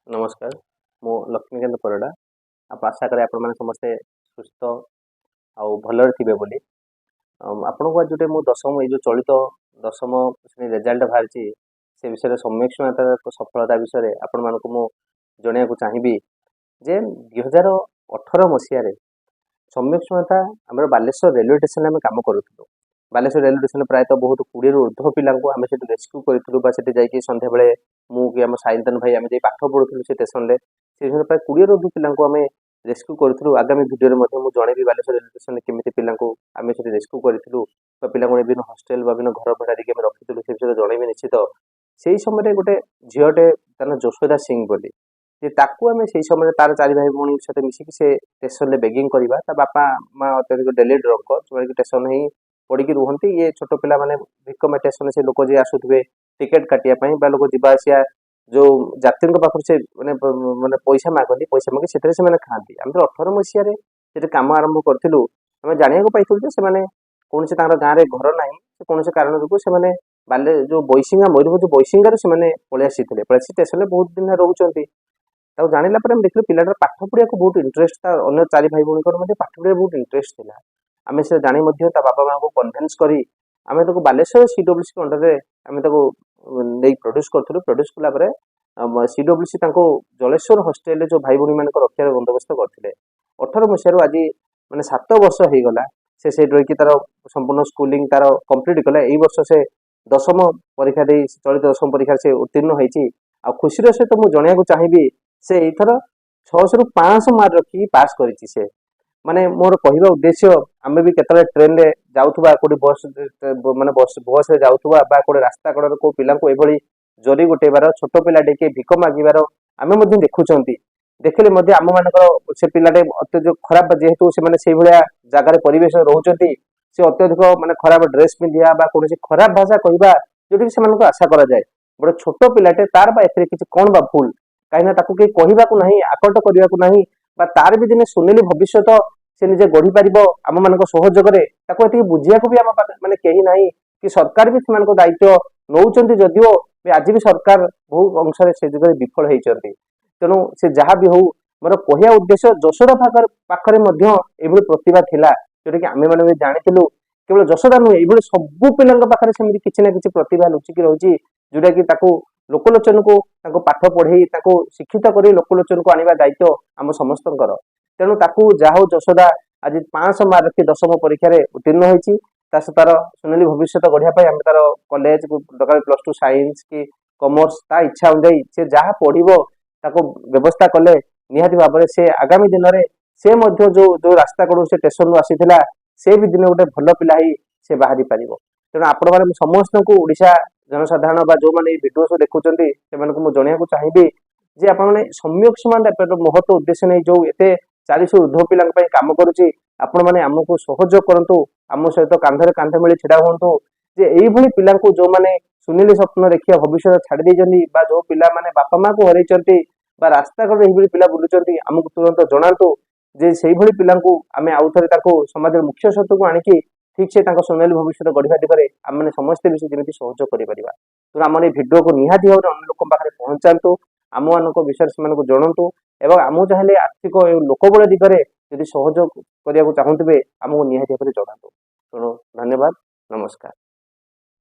नमस्कार मो लक्ष्मीकांत परड़ा आप आशा करें आपण मैंने समस्ते सुस्थ आउ भलरे थिबे बोली आपण को जोटे मो दशम ये जो चलित दशम श्रेणी रिजल्ट बाहर से विषय सम्यक्षता सफलता विषय आपण मानक मु जणिया को चाहिबी जे 2018 मसीह सम्यक्षता आम बालेश्वर रेलवे स्टेशन आम काम करूँ बालेश्वर रेलवे स्टेशन प्रायत बहुत 20 रु ऊर्ध्व पिला आम से रेस्क्यू करूँ जाकि सन्ध्या बेले मुझे आम साइंतन भाई आम पाठ पढ़ुलू से स्टेशन से प्राय 20 रु ऊर्ध्व पिला आम रेस्क्यू करूँ आगामी भिडियो मुझे जनइबी बालेश्वर रेलवे स्टेशन केमी पिला आम से रेस्क्यू करूँ पिला विभिन्न हस्टेल विभिन्न घर भड़ा देके रखी से विषय जनइबी निश्चित से समय गोटे झीटे तार जशोदा सिंह बोली ताकू आम से समय तार चारि भाई भौणी सहित मिसिक से स्टेशन बेगिंग करवा बापा माँ अत्यधिक डेली ड्रंकर जो स्टेशन ही पड़ी रुहति ये छोट पिला माने भिकम स्टेशन से लोक जी आसुवे टिकेट काटिया लोक जावासिया जो यात्री पाखर से माने पैसा मागती पैसा मागे से खाती आम तो 18 मसीह कम आरंभ करूँ आम जाना पाइलु कौन से गाँव में घर ना कौन से कारण जो से बाले जो बैसिंगा मयूरभ बैसिंगार से पलि आसी स्टेशन बहुत दिन रोच जाना देखिए पिलाटार पाठ पढ़ा बहुत इंटरेस्ट अन्य चारि भाई भौणी पाठ पढ़ा बहुत इंटरेस्ट था आम से जानी बाबा माँ को कन्भिन्स करी आम बालेश्वर सीडब्ल्यूसी अंडर आम नहीं प्रोड्यूस करूँ प्रोड्यूस कलापर सीडब्ल्यूसी जलेश्वर हस्टेल जो भाई भौणी मान रक्षा बंदोबस्त करते 18 मसीह आज मैंने 7 वर्ष हो गला से रही तार संपूर्ण स्कूलिंग तार कंप्लीट कला यही वर्ष से दशम परीक्षा दे चलित दशम परीक्षा से उत्तीर्ण होती आ खुशी सहित मुझे जनइया चाहिए से यथर 600 रु 500 मार्क रखी पास करी से माने मोर कहवा उद्देश्य आम भी केतले ट्रेन रे जाउथबा कोडी बस माने बस रे जाउथबा बा कोडी रास्ता कड़र को पिला को एभली जरी गुटेबार छोट पिला डेके भिक मागिबार आमे मध्ये देखुचंती देखले मध्ये आम मानकर से पिलाटे अत्यधिक खराब जेहेतु से माने सेही भलिया जागार परिवेश रहउचंती से अत्यधिक माने खराब ड्रेस पिंधिया बा कोनसी खराब भाषा कहबा जोटी से मानको आशा करा जाय बड़ छोट पिलाटे तार बा एथरे किछ कोन बा भूल काइना ताकू के कहबा को नहीं आकट करबा को नहीं बा तार भी दिने सुनेली भविष्य से निजे गढ़ी पार आम मान सहयोग बुझा भी आम माने कहीं ना कि सरकार भी से दायित्व नौ जदिव आज भी सरकार बहु अंश से जगह विफल होती तेणु से जहाँ भी हो मोर कहया उद्देश्य जशोदा पाखरे प्रतिभा थिला जोटा कि आम मैंने जानी केवल जशोदा नुहे ये सबू पिला पाखे किसी ना कि प्रतिभा लुचिकी रही जोटा कि लोकलोचन को पाठ पढ़े शिक्षित कर लोकलोचन को आने दायित्व आम समस्त तेणु ताकू जहा जशोदा आज 500 मार्क रखी दशम परीक्षा उत्तीर्ण होती तार सुनेली भविष्य गढ़िया आम तार कॉलेज दरकार +2 साइंस कि कॉमर्स ता इच्छा अनुजाई से जहाँ पढ़ो व्यवस्था कले निहाती भाव में से आगामी दिन में से जो जो रास्ता कड़ू से स्टेशन आसीला से भी दिन गोटे भल पिला ही से बाहरी पार तेणु आपण मैंने समस्त को ओडिशा जनसाधारण जो मैंने भिडियो सब देखुं से जनइया चाहिए जे आपने सम्यक समान महत्व उद्देश्य नहीं जो एते 400 ऊर्ध्व पिला कम करुच्ची आपण मैंने आमको सहयोग करूँ आम सहित कांधे कांध मिली छिड़ा हूँ जे यही पिला जो मैंने सुनील स्वप्न देखिए भविष्य छाड़ी जो पिला माने बापा माँ को हरई रास्ता कड़े यही पिला बुलूं आमको तुरंत जनातु जे से पिला आम आउ थे समाज मुख्य सत्व को आणिकी ठीक से सुनेली भविष्य गढ़ा दिगरे आम मैंने समस्ते भी जमी सहयोग कर तेणु आम भिडियो को निहाती भाव अन्य लोक पाखे पहुंचातु आम मान विषय से जनातु एवं आम चाहिए आर्थिक लोकबल दिगरे यदि सहयोग करने चाहूबे आमको निहाती भाव जनातु तेणु धन्यवाद नमस्कार।